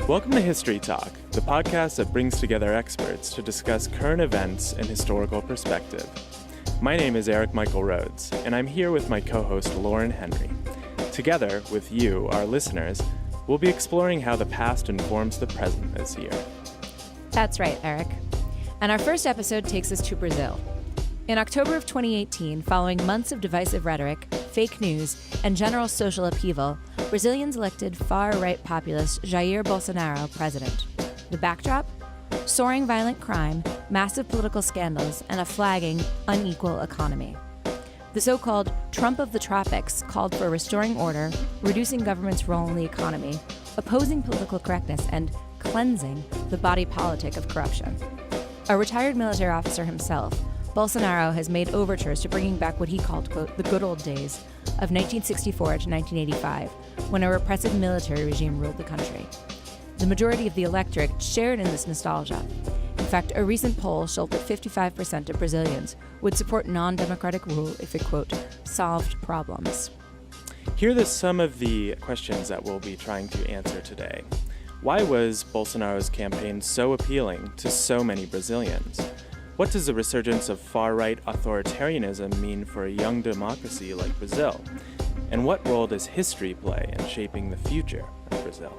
Welcome to History Talk, the podcast that brings together experts to discuss current events in historical perspective. My name is Eric Michael Rhodes, and I'm here with my co-host Lauren Henry. Together with you, our listeners, we'll be exploring how the past informs the present this year. That's right, Eric. And our first episode takes us to Brazil. In October of 2018, following months of divisive rhetoric, fake news, and general social upheaval, Brazilians elected far-right populist Jair Bolsonaro president. The backdrop? Soaring violent crime, massive political scandals, and a flagging, unequal economy. The so-called Trump of the Tropics called for restoring order, reducing government's role in the economy, opposing political correctness, and cleansing the body politic of corruption. A retired military officer himself, Bolsonaro has made overtures to bringing back what he called, quote, the good old days of 1964 to 1985, when a repressive military regime ruled the country. The majority of the electorate shared in this nostalgia. In fact, a recent poll showed that 55% of Brazilians would support non-democratic rule if it, quote, solved problems. Here are some of the questions that we'll be trying to answer today. Why was Bolsonaro's campaign so appealing to so many Brazilians? What does the resurgence of far-right authoritarianism mean for a young democracy like Brazil? And what role does history play in shaping the future of Brazil?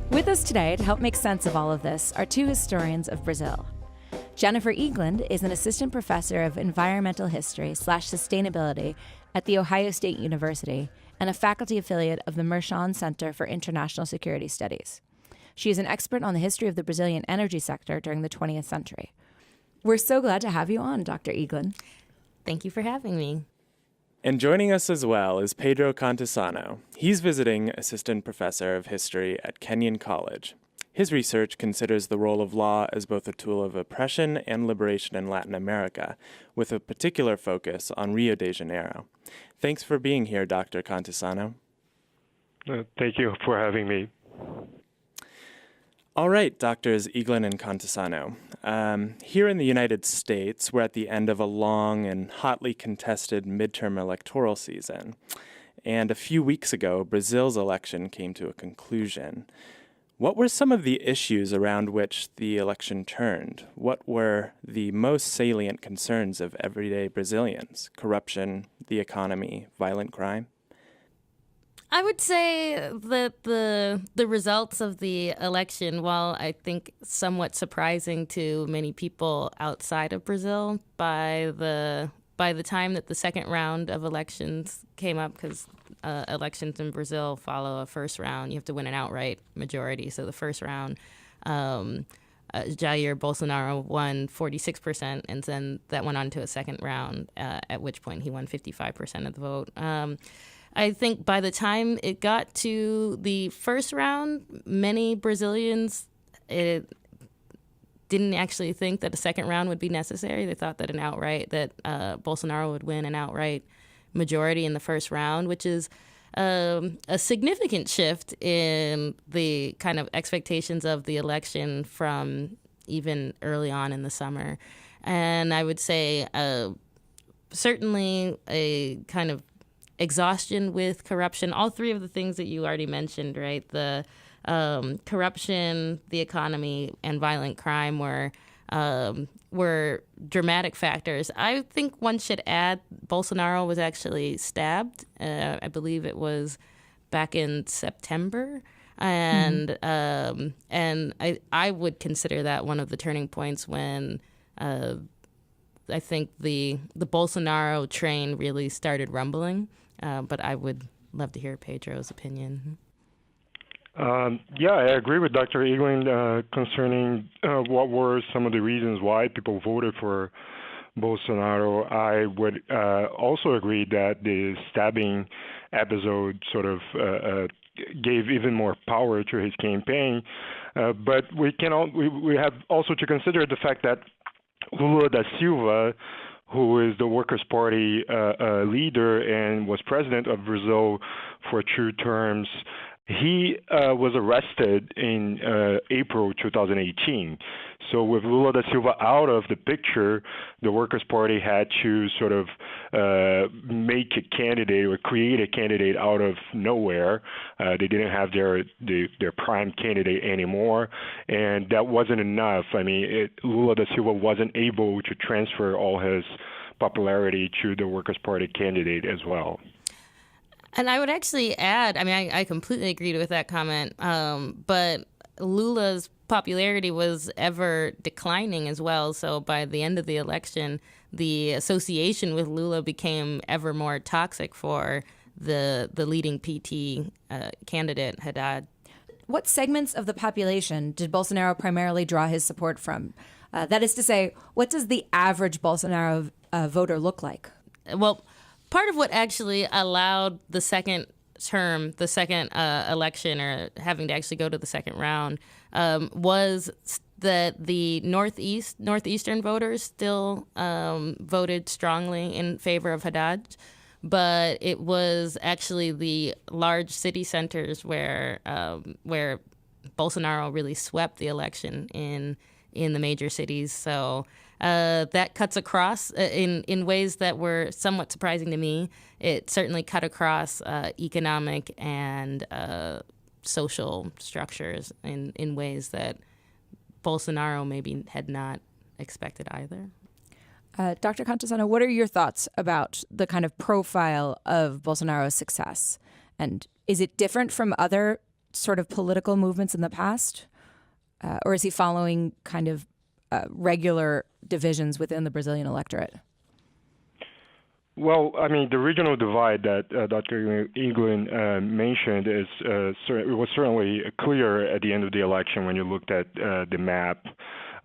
With us today to help make sense of all of this are two historians of Brazil. Jennifer Eaglin is an assistant professor of environmental history/sustainability at The Ohio State University and a faculty affiliate of the Mershon Center for International Security Studies. She is an expert on the history of the Brazilian energy sector during the 20th century. We're so glad to have you on, Dr. Eaglin. Thank you for having me. And joining us as well is Pedro Cantisano. He's visiting assistant professor of history at Kenyon College. His research considers the role of law as both a tool of oppression and liberation in Latin America, with a particular focus on Rio de Janeiro. Thanks for being here, Dr. Cantisano. Thank you for having me. All right, Doctors Eaglin and Cantisano. Here in the United States, we're at the end of a long and hotly contested midterm electoral season. And a few weeks ago, Brazil's election came to a conclusion. What were some of the issues around which the election turned? What were the most salient concerns of everyday Brazilians? Corruption, the economy, violent crime? I would say that the results of the election, while I think somewhat surprising to many people outside of Brazil, by the time that the second round of elections came up, because elections in Brazil follow a first round, you have to win an outright majority. So the first round, Jair Bolsonaro won 46%, and then that went on to a second round, at which point he won 55% of the vote. I think by the time it got to the first round, many Brazilians didn't actually think that a second round would be necessary. They thought that Bolsonaro would win an outright majority in the first round, which is a significant shift in the kind of expectations of the election from even early on in the summer. And I would say certainly a kind of exhaustion with corruption, all three of the things that you already mentioned, right? The corruption, the economy, and violent crime were dramatic factors. I think one should add Bolsonaro was actually stabbed. I believe it was back in September. And I would consider that one of the turning points when I think the Bolsonaro train really started rumbling. But I would love to hear Pedro's opinion. I agree with Dr. Eaglin concerning what were some of the reasons why people voted for Bolsonaro. I would also agree that the stabbing episode sort of gave even more power to his campaign. But we have also to consider the fact that Lula da Silva, who is the Workers' Party leader and was president of Brazil for 2 terms, He was arrested in April 2018. So with Lula da Silva out of the picture, the Workers' Party had to sort of make a candidate or create a candidate out of nowhere. They didn't have their prime candidate anymore, and that wasn't enough. I mean, Lula da Silva wasn't able to transfer all his popularity to the Workers' Party candidate as well. And I would actually add, I mean, I completely agreed with that comment, but Lula's popularity was ever declining as well. So by the end of the election, the association with Lula became ever more toxic for the leading PT candidate, Haddad. What segments of the population did Bolsonaro primarily draw his support from? That is to say, what does the average Bolsonaro voter look like? Well, part of what actually allowed the second term, the second election, or having to actually go to the second round, was that the northeastern voters still voted strongly in favor of Haddad, but it was actually the large city centers where Bolsonaro really swept the election in the major cities. So that cuts across in ways that were somewhat surprising to me. It certainly cut across economic and social structures in ways that Bolsonaro maybe had not expected either. Dr. Cantisano, what are your thoughts about the kind of profile of Bolsonaro's success? And is it different from other sort of political movements in the past? Or is he following kind of regular divisions within the Brazilian electorate? Well, I mean, the regional divide that Dr. Eaglin mentioned it was certainly clear at the end of the election when you looked at the map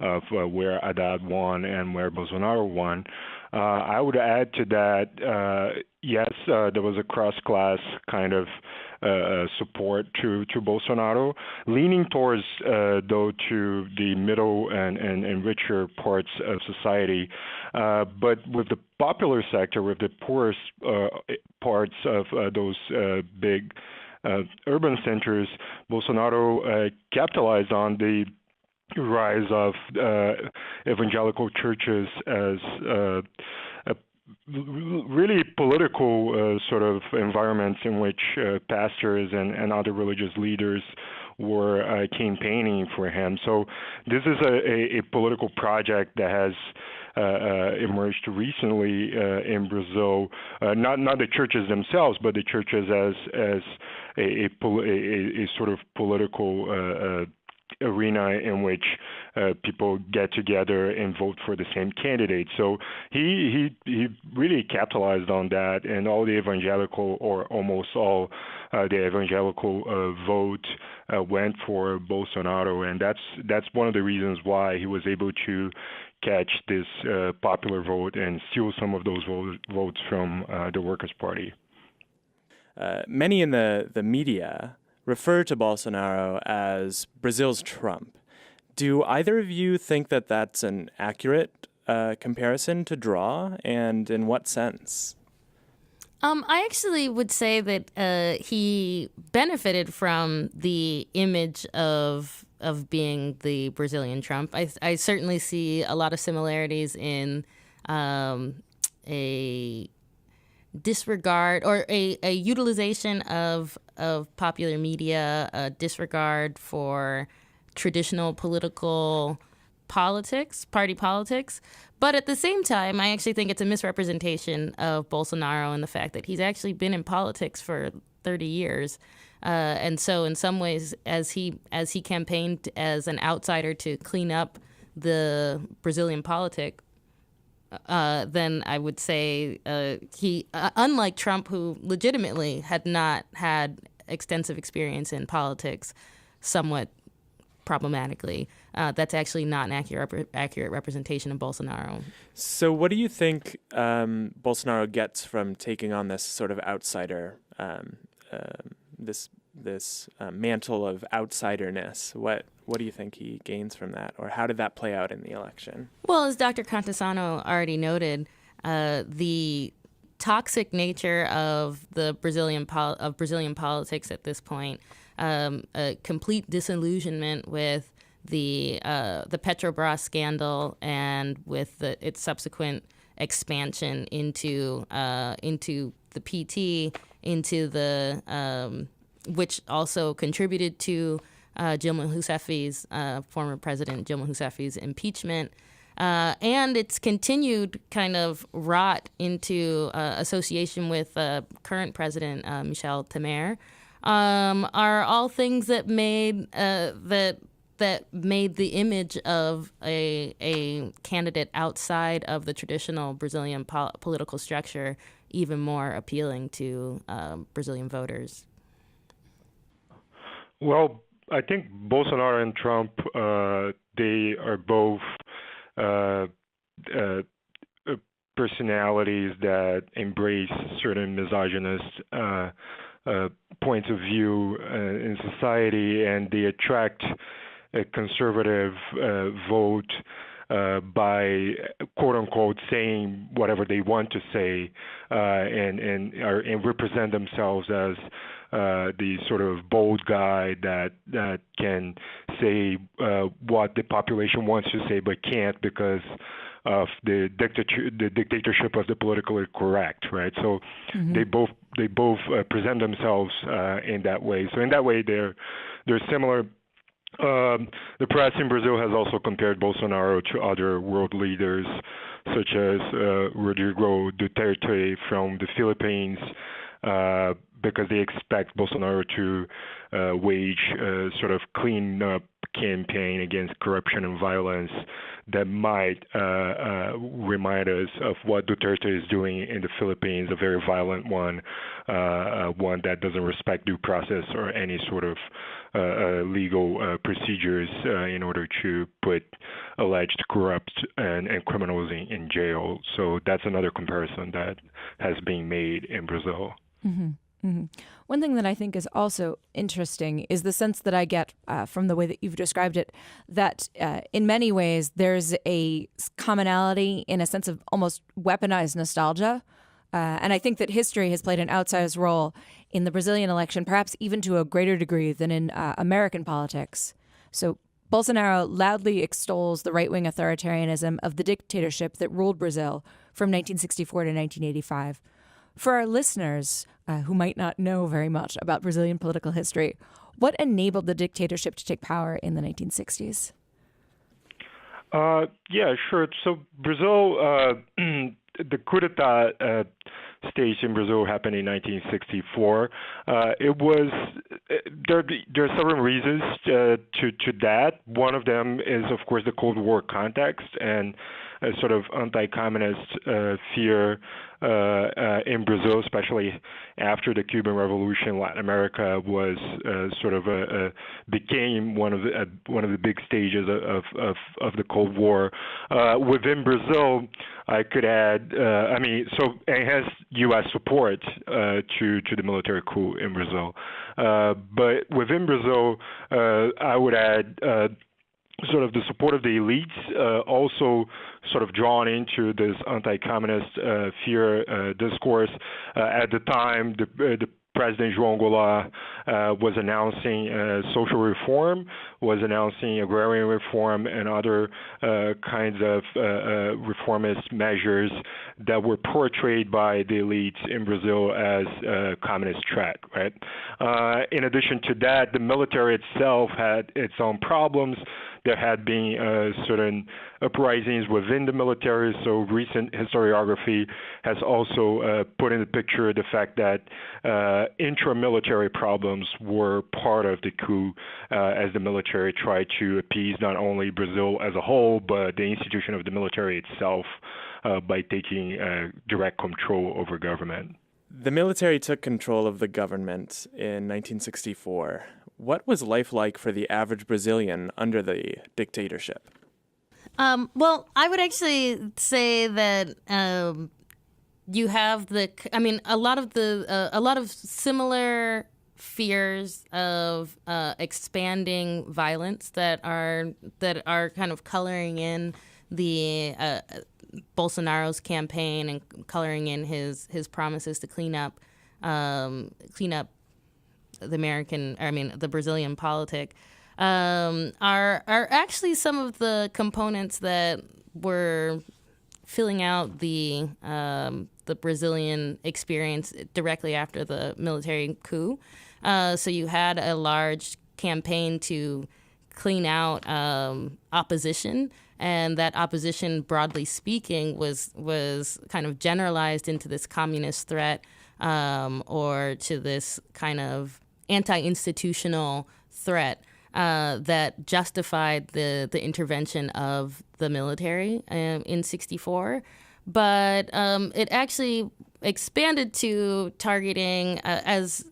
of where Haddad won and where Bolsonaro won. I would add to that, yes, there was a cross-class kind of support to Bolsonaro, leaning towards, though, to the middle and richer parts of society. But with the popular sector, with the poorest parts of those big urban centers, Bolsonaro capitalized on the rise of evangelical churches as really political sort of environments in which pastors and other religious leaders were campaigning for him. So this is a political project that has emerged recently in Brazil. Not the churches themselves, but the churches as a sort of political arena in which people get together and vote for the same candidate. So he really capitalized on that, and all the evangelical, or almost all the evangelical vote went for Bolsonaro, and that's one of the reasons why he was able to catch this popular vote and steal some of those votes from the Workers' Party. Many in the media refer to Bolsonaro as Brazil's Trump. Do either of you think that that's an accurate comparison to draw, and in what sense? I actually would say that he benefited from the image of being the Brazilian Trump. I certainly see a lot of similarities in a disregard or a utilization of popular media, a disregard for traditional political politics, party politics. But at the same time, I actually think it's a misrepresentation of Bolsonaro and the fact that he's actually been in politics for 30 years. And so in some ways, as he campaigned as an outsider to clean up the Brazilian politic, then I would say he, unlike Trump, who legitimately had not had extensive experience in politics, somewhat problematically, that's actually not an accurate representation of Bolsonaro. So what do you think Bolsonaro gets from taking on this sort of outsider, this mantle of outsiderness? What do you think he gains from that, or how did that play out in the election? Well, as Dr. Cantisano already noted, the toxic nature of the Brazilian politics at this point a complete disillusionment with the Petrobras scandal and with its subsequent expansion into the PT, into the which also contributed to Dilma Rousseff's former president Dilma Rousseff's impeachment. And it's continued kind of rot into association with current president Michel Temer, are all things that made made the image of a candidate outside of the traditional Brazilian political structure even more appealing to Brazilian voters. Well, I think Bolsonaro and Trump, they are both personalities that embrace certain misogynist points of view in society, and they attract a conservative vote by quote unquote saying whatever they want to say and represent themselves as the sort of bold guy that can say what the population wants to say but can't because of the dictatorship of the politically correct, right? So they both present themselves in that way. So in that way, they're similar. The press in Brazil has also compared Bolsonaro to other world leaders, such as Rodrigo Duterte from the Philippines, because they expect Bolsonaro to wage a sort of clean-up campaign against corruption and violence that might remind us of what Duterte is doing in the Philippines, a very violent one, one that doesn't respect due process or any sort of legal procedures in order to put alleged corrupt and criminals in jail. So that's another comparison that has been made in Brazil. Mm-hmm. Mm-hmm. One thing that I think is also interesting is the sense that I get from the way that you've described it, that in many ways there's a commonality in a sense of almost weaponized nostalgia. And I think that history has played an outsized role in the Brazilian election, perhaps even to a greater degree than in American politics. So Bolsonaro loudly extols the right-wing authoritarianism of the dictatorship that ruled Brazil from 1964 to 1985. For our listeners who might not know very much about Brazilian political history, what enabled the dictatorship to take power in the 1960s? Yeah, sure. So Brazil, the coup d'etat stage in Brazil happened in 1964. It was there are several reasons to that. One of them is, of course, the Cold War context and a sort of anti-communist fear in Brazil, especially after the Cuban Revolution. Latin America was sort of became one of the big stages of the Cold War. Within Brazil, I could add, so it has U.S. support to the military coup in Brazil, but within Brazil, I would add. Sort of the support of the elites, also sort of drawn into this anti-communist fear discourse. At the time, the President João Goulart was announcing social reform, was announcing agrarian reform and other kinds of reformist measures that were portrayed by the elites in Brazil as a communist threat, right? In addition to that, the military itself had its own problems. There had been certain uprisings within the military, so recent historiography has also put in the picture the fact that intra-military problems were part of the coup as the military tried to appease not only Brazil as a whole, but the institution of the military itself by taking direct control over government. The military took control of the government in 1964. What was life like for the average Brazilian under the dictatorship? Well, I would actually say that you have a lot of similar fears of expanding violence that are kind of coloring in the Bolsonaro's campaign and coloring in his promises to clean up the Brazilian politic, are actually some of the components that were filling out the Brazilian experience directly after the military coup. So you had a large campaign to clean out opposition, and that opposition, broadly speaking, was kind of generalized into this communist threat or to this kind of anti-institutional threat that justified the intervention of the military in '64. But it actually expanded to targeting, as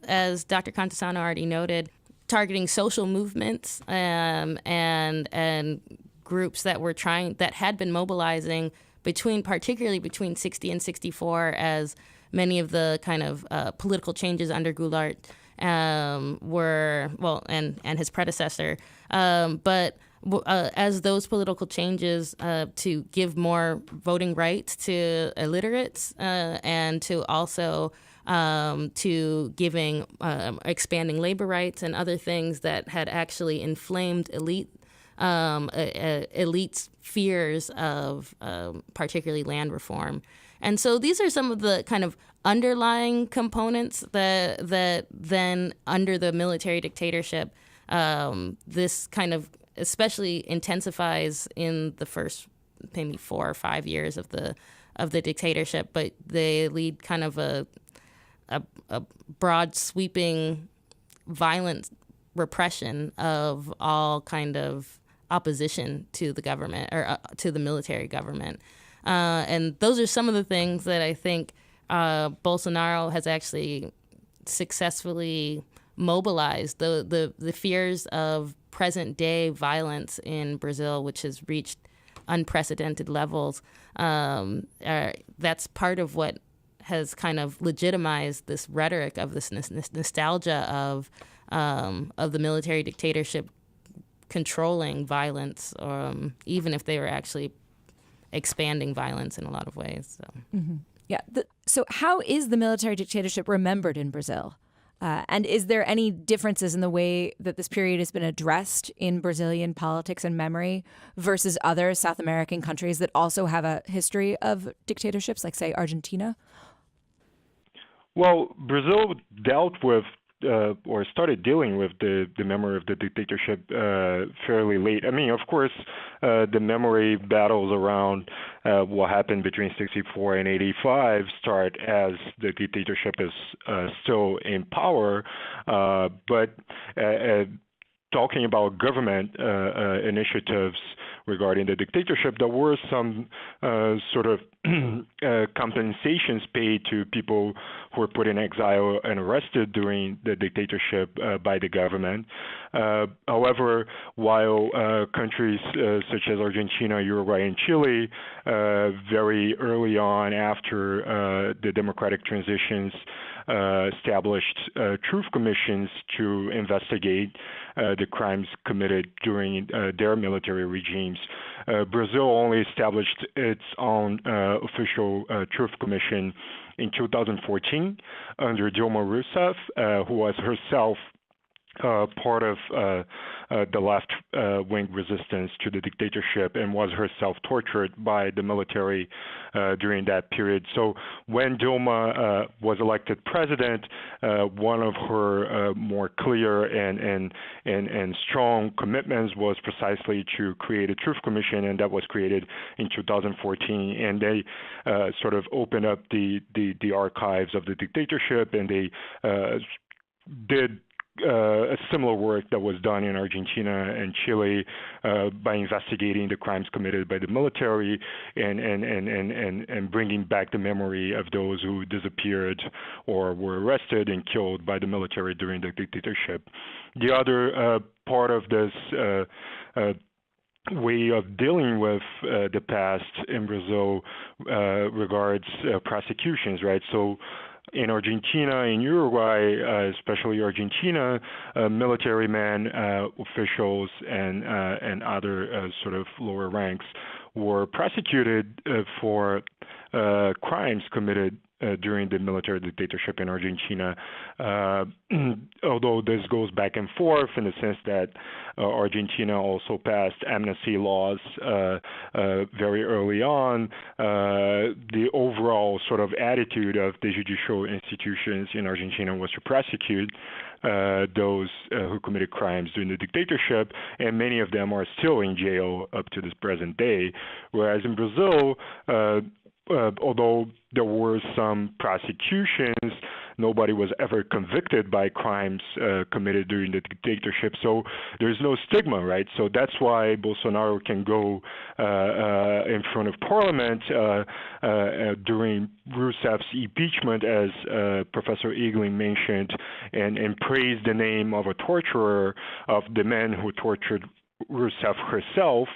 Dr. Cantisano already noted, targeting social movements and groups that had been mobilizing particularly between '60 and '64, as many of the kind of political changes under Goulart were, and his predecessor, but as those political changes to give more voting rights to illiterates and to also to giving expanding labor rights and other things that had actually inflamed elite's fears of particularly land reform. And so these are some of the kind of underlying components that then under the military dictatorship, this kind of especially intensifies in the first maybe 4 or 5 years of the dictatorship, but they lead kind of a broad sweeping violent repression of all kind of opposition to the government or to the military government. And those are some of the things that I think Bolsonaro has actually successfully mobilized. The fears of present day violence in Brazil, which has reached unprecedented levels, that's part of what has kind of legitimized this rhetoric of this nostalgia of the military dictatorship controlling violence, even if they were actually expanding violence in a lot of ways. So. Mm-hmm. Yeah. So how is the military dictatorship remembered in Brazil? And is there any differences in the way that this period has been addressed in Brazilian politics and memory versus other South American countries that also have a history of dictatorships, like, say, Argentina? Well, Brazil dealt with or started dealing with the memory of the dictatorship fairly late. I mean, of course, the memory battles around what happened between '64 and '85 start as the dictatorship is still in power, but talking about government initiatives regarding the dictatorship, there were some sort of compensations paid to people who were put in exile and arrested during the dictatorship by the government. However, while countries such as Argentina, Uruguay, and Chile, very early on after the democratic transitions, established truth commissions to investigate the crimes committed during their military regimes. Brazil only established its own official truth commission in 2014 under Dilma Rousseff, who was herself part of the left-wing resistance to the dictatorship and was herself tortured by the military during that period. So when Dilma was elected president, one of her more clear and strong commitments was precisely to create a truth commission, and that was created in 2014. And they sort of opened up the archives of the dictatorship, and they did a similar work that was done in Argentina and Chile by investigating the crimes committed by the military and bringing back the memory of those who disappeared or were arrested and killed by the military during the dictatorship. The other part of this way of dealing with the past in Brazil regards prosecutions, right? So in Argentina, in Uruguay, especially Argentina, military men, officials, and other sort of lower ranks were prosecuted for crimes committed during the military dictatorship in Argentina, although this goes back and forth in the sense that Argentina also passed amnesty laws very early on. The overall sort of attitude of the judicial institutions in Argentina was to prosecute those who committed crimes during the dictatorship, and many of them are still in jail up to this present day. Whereas in Brazil, although there were some prosecutions, nobody was ever convicted by crimes committed during the dictatorship. So there's no stigma, right? So that's why Bolsonaro can go in front of Parliament during Rousseff's impeachment, as Professor Eaglin mentioned, and praise the name of a torturer, of the man who tortured Rousseff herself,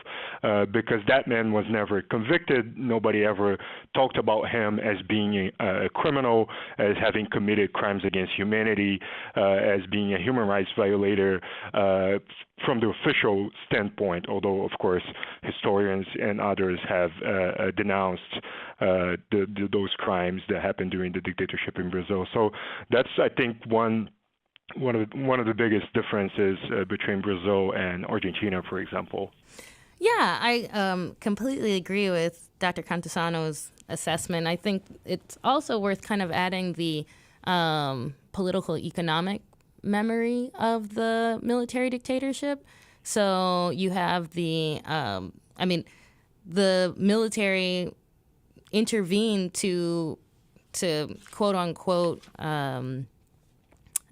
because that man was never convicted. Nobody ever talked about him as being a criminal, as having committed crimes against humanity, as being a human rights violator from the official standpoint, although, of course, historians and others have denounced those crimes that happened during the dictatorship in Brazil. So that's, I think, one of the biggest differences between Brazil and Argentina, for example. Yeah, I completely agree with Dr. Cantisano's assessment. I think it's also worth kind of adding the political economic memory of the military dictatorship. So you have the military intervened to quote unquote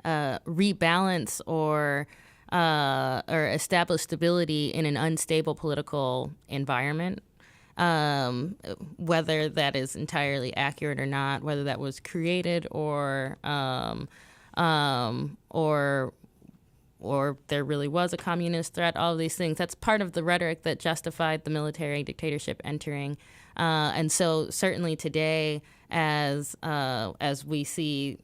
rebalance or establish stability in an unstable political environment. Whether that is entirely accurate or not, whether that was created or there really was a communist threat, all of these things. That's part of the rhetoric that justified the military dictatorship entering. And so certainly today, as we see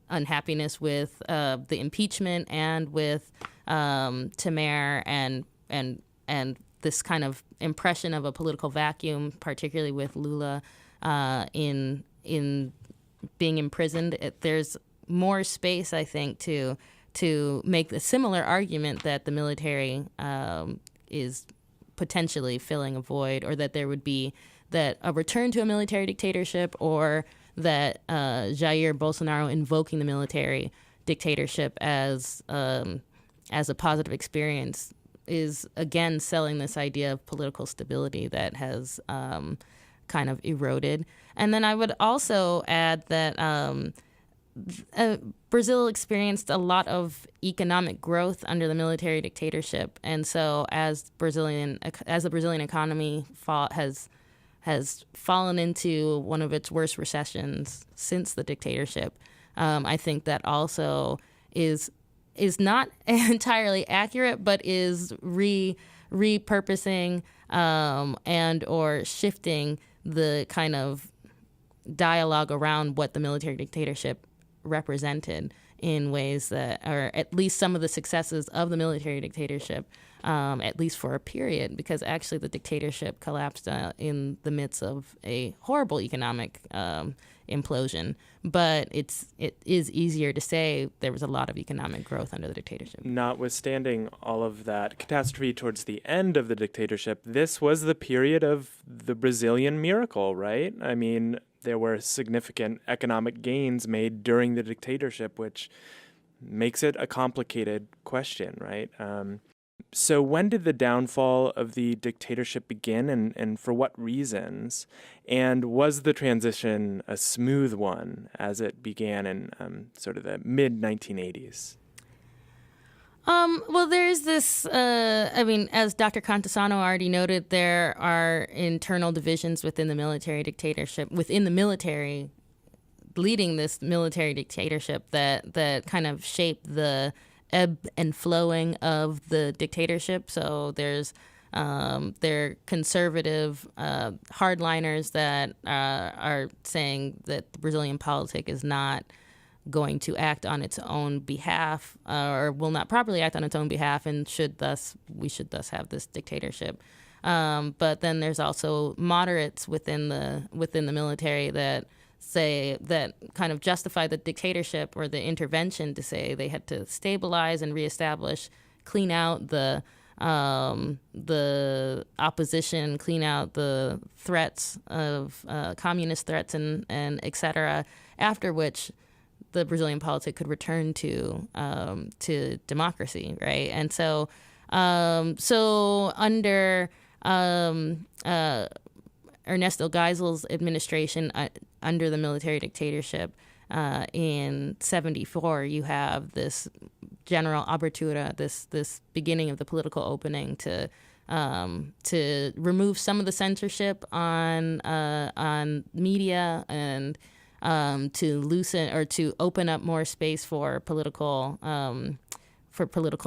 unhappiness with the impeachment and with Temer and this kind of impression of a political vacuum, particularly with Lula in being imprisoned, there's more space, I think, to make the similar argument that the military is potentially filling a void, or that there would be that a return to a military dictatorship, or that Jair Bolsonaro invoking the military dictatorship as a positive experience is, again, selling this idea of political stability that has kind of eroded. And then I would also add that Brazil experienced a lot of economic growth under the military dictatorship, and so as the Brazilian economy has fallen into one of its worst recessions since the dictatorship, I think that also is not entirely accurate, but is repurposing and or shifting the kind of dialogue around what the military dictatorship represented in ways that, or at least some of the successes of the military dictatorship, at least for a period, because actually the dictatorship collapsed in the midst of a horrible economic implosion. But it is easier to say there was a lot of economic growth under the dictatorship. Notwithstanding all of that catastrophe towards the end of the dictatorship, this was the period of the Brazilian miracle, right? I mean, there were significant economic gains made during the dictatorship, which makes it a complicated question, right? So when did the downfall of the dictatorship begin, and for what reasons? And was the transition a smooth one as it began in sort of the mid-1980s? Well, there's this, as Dr. Cantisano already noted, there are internal divisions within the military dictatorship, within the military, leading this military dictatorship that kind of shape the ebb and flowing of the dictatorship. So there's they're conservative hardliners that are saying that the Brazilian politic is not going to act on its own behalf, or will not properly act on its own behalf, and we should thus have this dictatorship. But then there's also moderates within the military that say that kind of justify the dictatorship or the intervention to say they had to stabilize and reestablish, clean out the opposition, clean out the threats of communist threats and et cetera, after which the Brazilian politic could return to democracy, right? And so under Ernesto Geisel's administration, under the military dictatorship in '74, you have this general abertura, this beginning of the political opening to remove some of the censorship on media and to loosen or to open up more space for political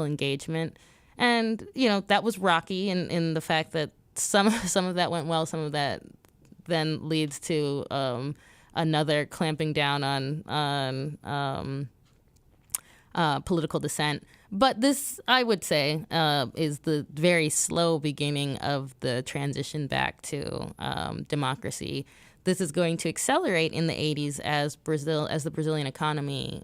engagement. And that was rocky in the fact that some of that went well, some of that then leads to another clamping down on political dissent. But this, I would say, is the very slow beginning of the transition back to democracy. This is going to accelerate in the 80s as the Brazilian economy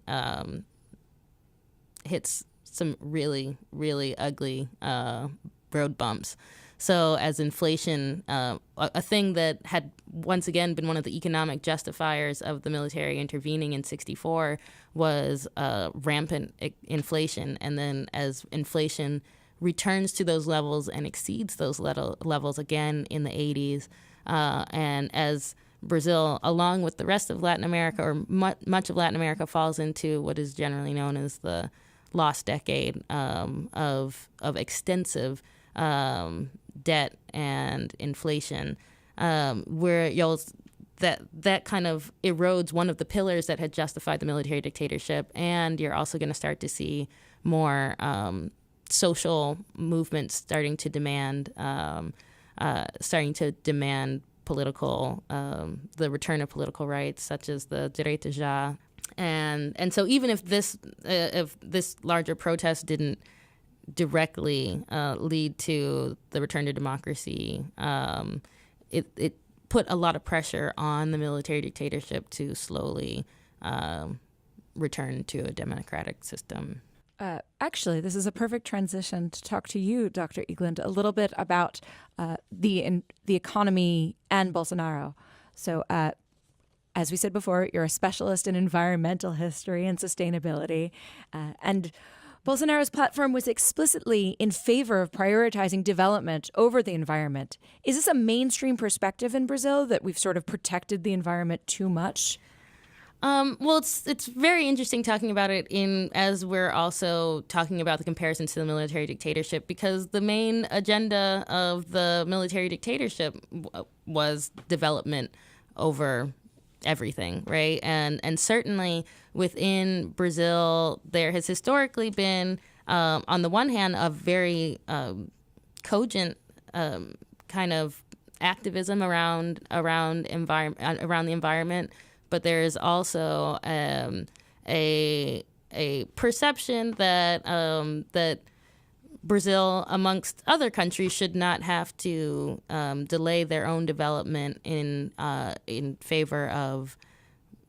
hits some really, really ugly road bumps. So as inflation, a thing that had once again been one of the economic justifiers of the military intervening in '64 was rampant inflation. And then as inflation returns to those levels and exceeds those levels again in the 80s, and as Brazil, along with the rest of Latin America, or much of Latin America, falls into what is generally known as the lost decade of extensive debt and inflation, where that kind of erodes one of the pillars that had justified the military dictatorship, and you're also going to start to see more social movements starting to demand political, the return of political rights, such as the direito já. And so even if this larger protest didn't directly lead to the return to democracy, it put a lot of pressure on the military dictatorship to slowly return to a democratic system. Actually, this is a perfect transition to talk to you, Dr. Eaglin, a little bit about the economy and Bolsonaro. So, as we said before, you're a specialist in environmental history and sustainability, and Bolsonaro's platform was explicitly in favor of prioritizing development over the environment. Is this a mainstream perspective in Brazil, that we've sort of protected the environment too much? Well, it's very interesting talking about it as we're also talking about the comparison to the military dictatorship, because the main agenda of the military dictatorship was development over everything, right? And certainly within Brazil, there has historically been, on the one hand, a very cogent kind of activism around the environment. But there is also a perception that Brazil, amongst other countries, should not have to delay their own development in favor of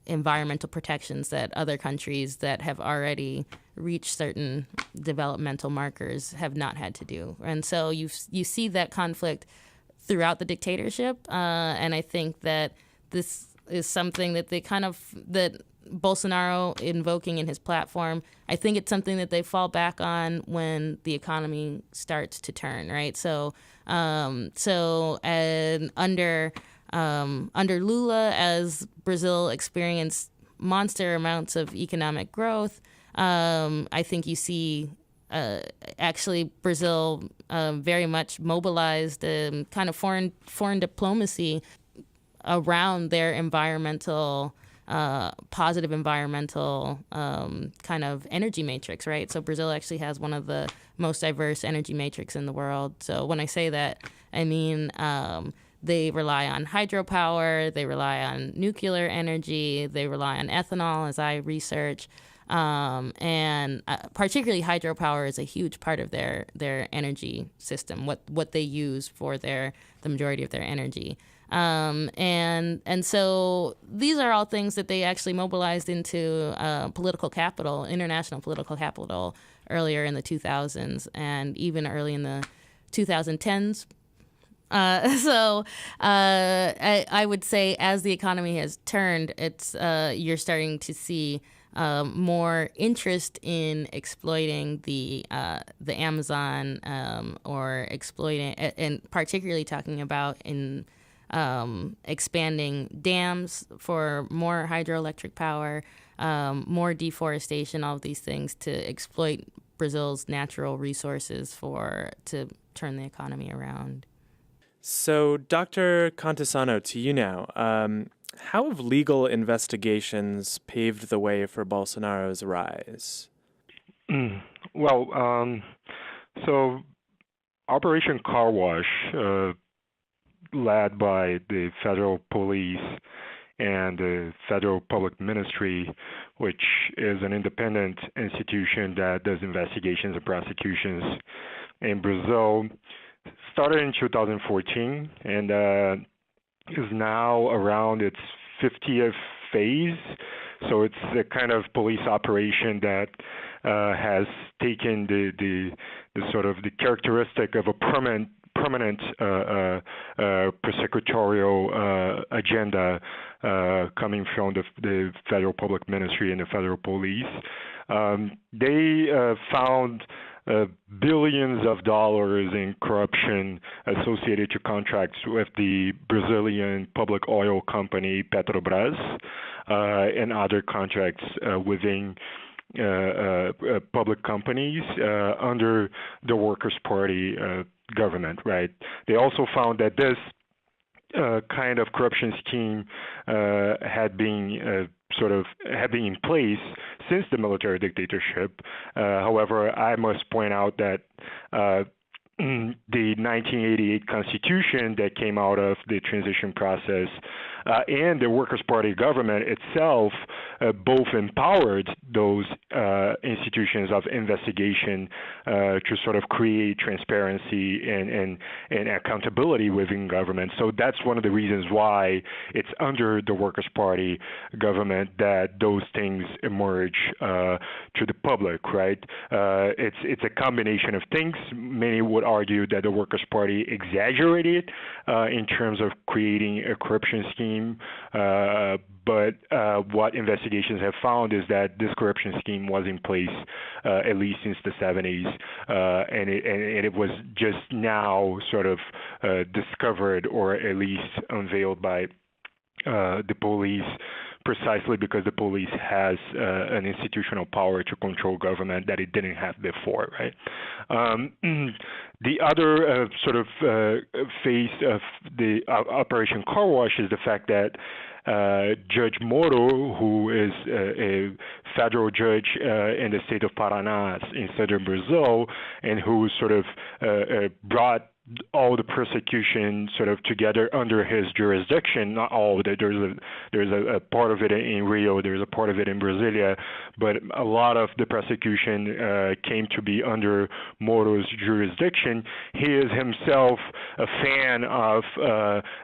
environmental protections that other countries that have already reached certain developmental markers have not had to do. And so you see that conflict throughout the dictatorship, and I think that this is something that that Bolsonaro invoking in his platform, I think it's something that they fall back on when the economy starts to turn, right? So and under Lula, as Brazil experienced monster amounts of economic growth, I think you see actually Brazil very much mobilized kind of foreign diplomacy around their environmental, positive environmental kind of energy matrix, right? So Brazil actually has one of the most diverse energy matrix in the world. So when I say that, I mean they rely on hydropower, they rely on nuclear energy, they rely on ethanol, as I research. And particularly hydropower is a huge part of their energy system, what they use for the majority of their energy. And so these are all things that they actually mobilized into political capital, international political capital, earlier in the 2000s and even early in the 2010s. I would say as the economy has turned, it's you're starting to see more interest in exploiting the Amazon or exploiting, and particularly talking about in expanding dams for more hydroelectric power, more deforestation, all of these things to exploit Brazil's natural resources to turn the economy around. So, Dr. Cantisano, to you now. How have legal investigations paved the way for Bolsonaro's rise? Well, so Operation Car Wash, led by the federal police and the Federal Public Ministry, which is an independent institution that does investigations and prosecutions in Brazil, started in 2014 and is now around its 50th phase. So it's a kind of police operation that has taken the sort of the characteristic of a permanent prosecutorial agenda coming from the Federal Public Ministry and the Federal Police. They found billions of dollars in corruption associated to contracts with the Brazilian public oil company Petrobras and other contracts within public companies under the Workers' Party government, right? They also found that this kind of corruption scheme had been in place since the military dictatorship. However, I must point out that the 1988 Constitution that came out of the transition process and the Workers' Party government itself both empowered those institutions of investigation to sort of create transparency and accountability within government. So that's one of the reasons why it's under the Workers' Party government that those things emerge to the public, right? It's a combination of things. Many would argue that the Workers' Party exaggerated in terms of creating a corruption scheme, but what investigations have found is that this corruption scheme was in place at least since the 70s, and it was just now sort of discovered or at least unveiled by the police, precisely because the police has an institutional power to control government that it didn't have before, right? The other sort of phase of the Operation Car Wash is the fact that Judge Moro, who is a federal judge in the state of Paraná in southern Brazil, and who sort of brought all the prosecution sort of together under his jurisdiction. Not all of it. There's a part of it in Rio. There's a part of it in Brasilia, but a lot of the prosecution came to be under Moro's jurisdiction. He is himself a fan of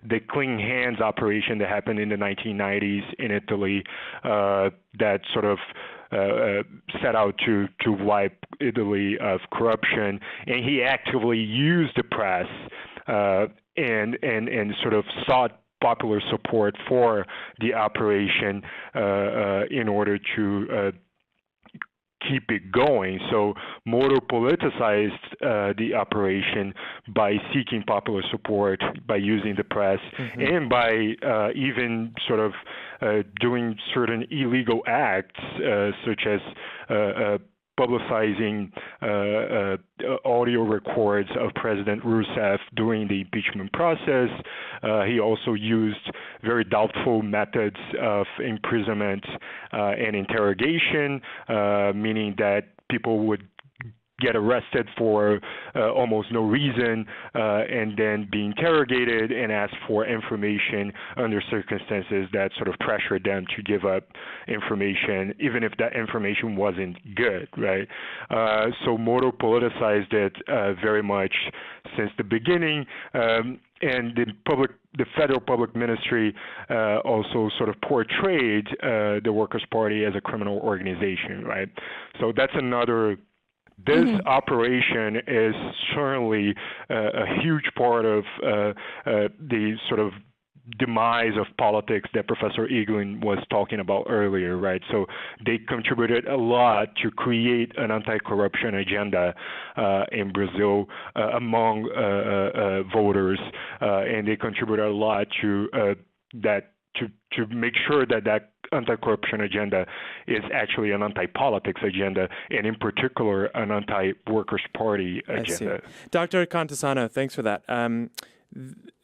the Clean Hands operation that happened in the 1990s in Italy, that sort of set out to wipe Italy of corruption, and he actively used the press and sort of sought popular support for the operation in order to keep it going. So Moro politicized the operation by seeking popular support, by using the press, and by even sort of doing certain illegal acts, such as publicizing audio records of President Rousseff during the impeachment process. He also used very doubtful methods of imprisonment and interrogation, meaning that people would get arrested for almost no reason and then be interrogated and ask for information under circumstances that sort of pressured them to give up information, even if that information wasn't good, right? So Moro politicized it very much since the beginning. and the federal public ministry also sort of portrayed the Workers' Party as a criminal organization, right? So that's another. This operation is certainly a huge part of the sort of demise of politics that Professor Eaglin was talking about earlier, right? So they contributed a lot to create an anti-corruption agenda in Brazil among voters, and they contributed a lot to that to make sure that anti-corruption agenda is actually an anti-politics agenda, and in particular, an anti-Workers' Party agenda. Dr. Cantisano, thanks for that.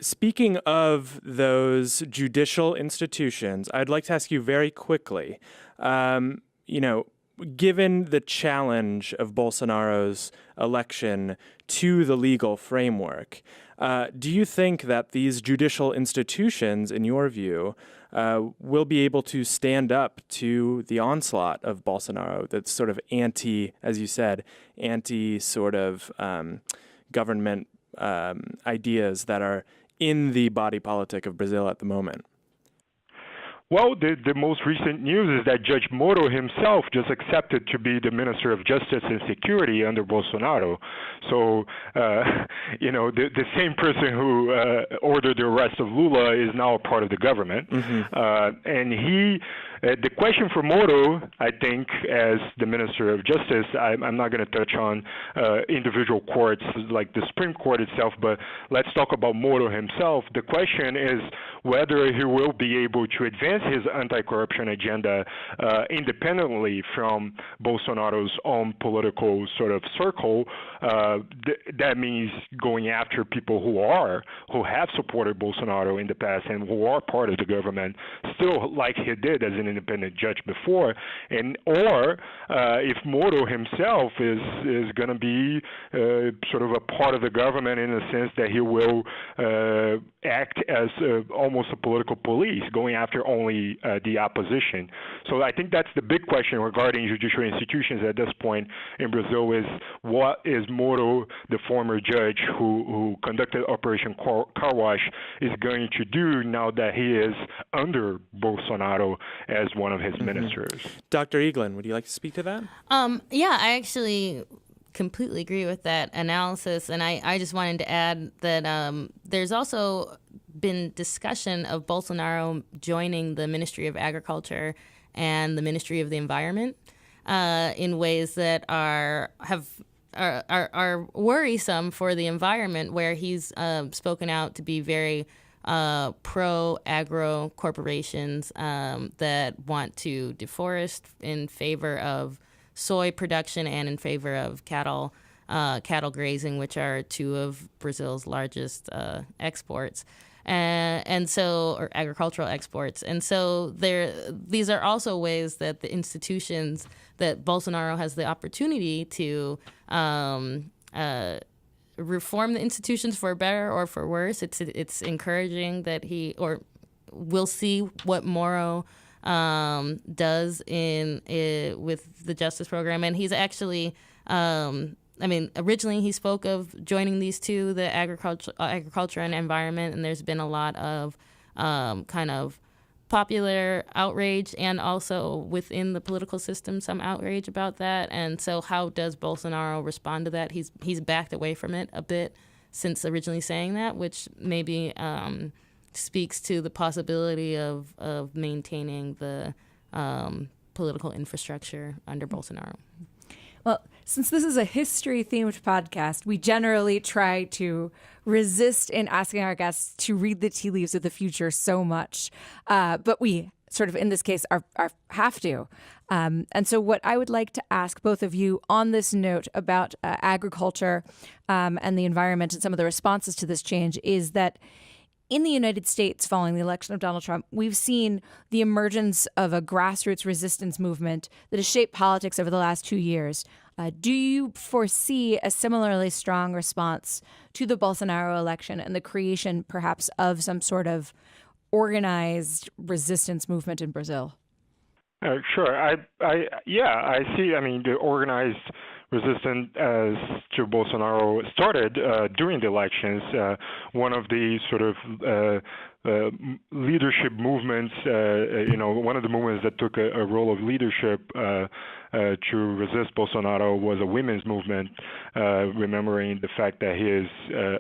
Speaking of those judicial institutions, I'd like to ask you very quickly, given the challenge of Bolsonaro's election to the legal framework, do you think that these judicial institutions, in your view, will be able to stand up to the onslaught of Bolsonaro that's sort of as you said, anti sort of government ideas that are in the body politic of Brazil at the moment? Well, the most recent news is that Judge Moro himself just accepted to be the Minister of Justice and Security under Bolsonaro. So, the same person who ordered the arrest of Lula is now a part of the government. And the question for Moro, I think, as the Minister of Justice, I'm not going to touch on individual courts like the Supreme Court itself, but let's talk about Moro himself. The question is whether he will be able to advance his anti-corruption agenda independently from Bolsonaro's own political sort of circle. That means going after people who have supported Bolsonaro in the past and who are part of the government, still like he did as an independent judge before, or if Moro himself is going to be sort of a part of the government in the sense that he will act as almost a political police, going after only the opposition. So I think that's the big question regarding judicial institutions at this point in Brazil is what is Moro, the former judge who conducted Operation Car Wash, is going to do now that he is under Bolsonaro as one of his ministers. Dr. Eaglin, would you like to speak to that? Yeah, I actually completely agree with that analysis, and I just wanted to add that there's also been discussion of Bolsonaro joining the Ministry of Agriculture and the Ministry of the Environment in ways that are worrisome for the environment, where he's spoken out to be very pro-agro corporations that want to deforest in favor of soy production and in favor of cattle grazing, which are two of Brazil's largest exports. And so, or agricultural exports. And so these are also ways that the institutions that Bolsonaro has the opportunity to reform the institutions for better or for worse. It's encouraging that we'll see what Moro does with the justice program. And he's actually, originally he spoke of joining these two, the agriculture and environment, and there's been a lot of kind of popular outrage and also within the political system some outrage about that. And so how does Bolsonaro respond to that? He's backed away from it a bit since originally saying that, which maybe speaks to the possibility of maintaining the political infrastructure under Bolsonaro. Well, since this is a history-themed podcast, we generally try to resist in asking our guests to read the tea leaves of the future so much. But we sort of, in this case, are have to. And so what I would like to ask both of you on this note about agriculture and the environment and some of the responses to this change is that in the United States, following the election of Donald Trump, we've seen the emergence of a grassroots resistance movement that has shaped politics over the last 2 years. Do you foresee a similarly strong response to the Bolsonaro election and the creation, perhaps, of some sort of organized resistance movement in Brazil? Sure. I see. I mean, the organized resistance to Bolsonaro started during the elections. One of the sort of leadership movements, one of the movements that took a role of leadership to resist Bolsonaro was a women's movement, remembering the fact that he is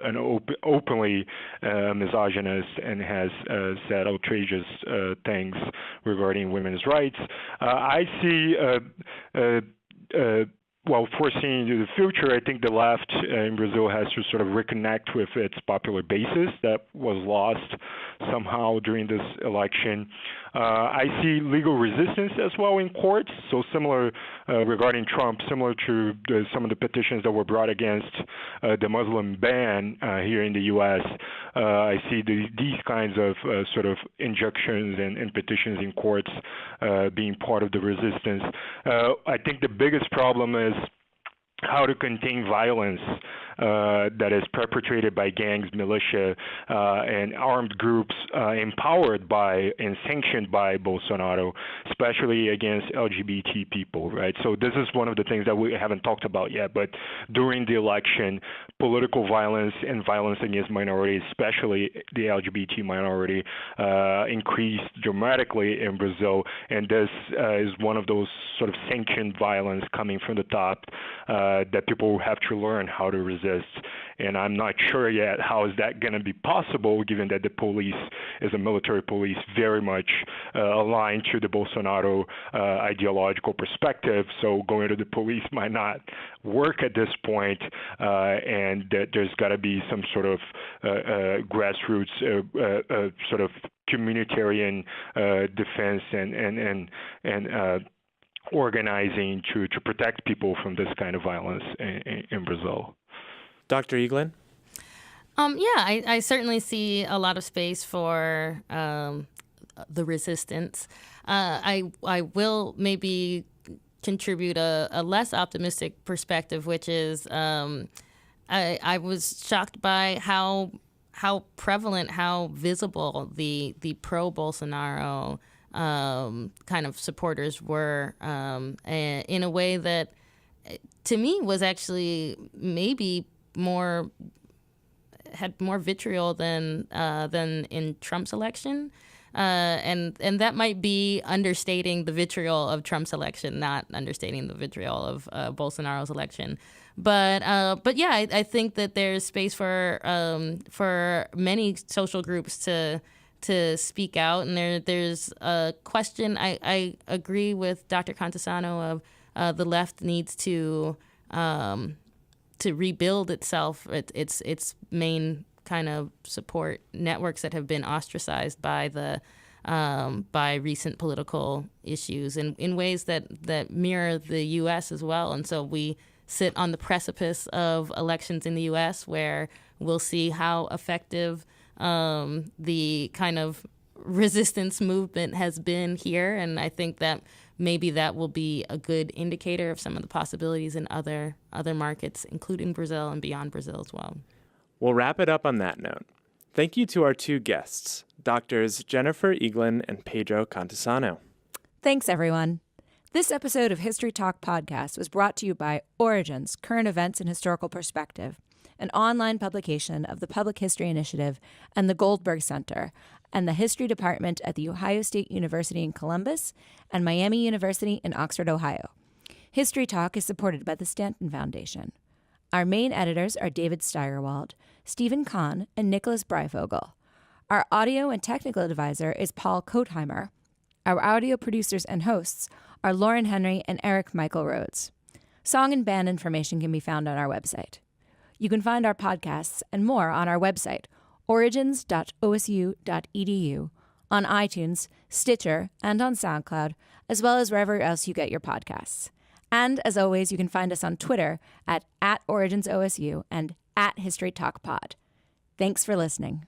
an openly misogynist and has said outrageous things regarding women's rights. I see foreseeing the future, I think the left in Brazil has to sort of reconnect with its popular basis that was lost somehow during this election. I see legal resistance as well in courts, so similar regarding Trump, similar to some of the petitions that were brought against the Muslim ban here in the U.S. I see these kinds of sort of injunctions and petitions in courts being part of the resistance. I think the biggest problem is how to contain violence that is perpetrated by gangs, militia, and armed groups empowered by and sanctioned by Bolsonaro, especially against LGBT people, right? So this is one of the things that we haven't talked about yet, but during the election, political violence and violence against minorities, especially the LGBT minority, increased dramatically in Brazil, and this is one of those sort of sanctioned violence coming from the top that people have to learn how to resist. And I'm not sure yet how is that going to be possible, given that the police is a military police very much aligned to the Bolsonaro ideological perspective. So going to the police might not work at this point, and that there's got to be some sort of grassroots sort of communitarian defense and organizing to protect people from this kind of violence in Brazil. Dr. Eaglin? I certainly see a lot of space for the resistance. I will maybe contribute a less optimistic perspective, which is I was shocked by how prevalent, how visible the pro-Bolsonaro kind of supporters were in a way that, to me, was actually maybe had more vitriol than in Trump's election, and that might be understating the vitriol of Trump's election, not understating the vitriol of Bolsonaro's election. But yeah, I think that there's space for many social groups to speak out, and there's a question. I agree with Dr. Cantisano of the left needs to rebuild itself, its main kind of support networks that have been ostracized by by recent political issues in ways that mirror the U.S. as well. And so we sit on the precipice of elections in the U.S. where we'll see how effective the kind of resistance movement has been here. And I think that maybe that will be a good indicator of some of the possibilities in other markets, including Brazil and beyond Brazil as well. We'll wrap it up on that note. Thank you to our two guests, Doctors Jennifer Eaglin and Pedro Cantisano. Thanks, everyone. This episode of History Talk Podcast was brought to you by Origins, Current Events and Historical Perspective, an online publication of the Public History Initiative and the Goldberg Center, and the History Department at The Ohio State University in Columbus and Miami University in Oxford, Ohio. History Talk is supported by the Stanton Foundation. Our main editors are David Steigerwald, Stephen Kahn, and Nicholas Breifogel. Our audio and technical advisor is Paul Kotheimer. Our audio producers and hosts are Lauren Henry and Eric Michael Rhodes. Song and band information can be found on our website. You can find our podcasts and more on our website, origins.osu.edu, on iTunes, Stitcher, and on SoundCloud, as well as wherever else you get your podcasts. And as always, you can find us on Twitter at OriginsOSU and @HistoryTalkPod. Thanks for listening.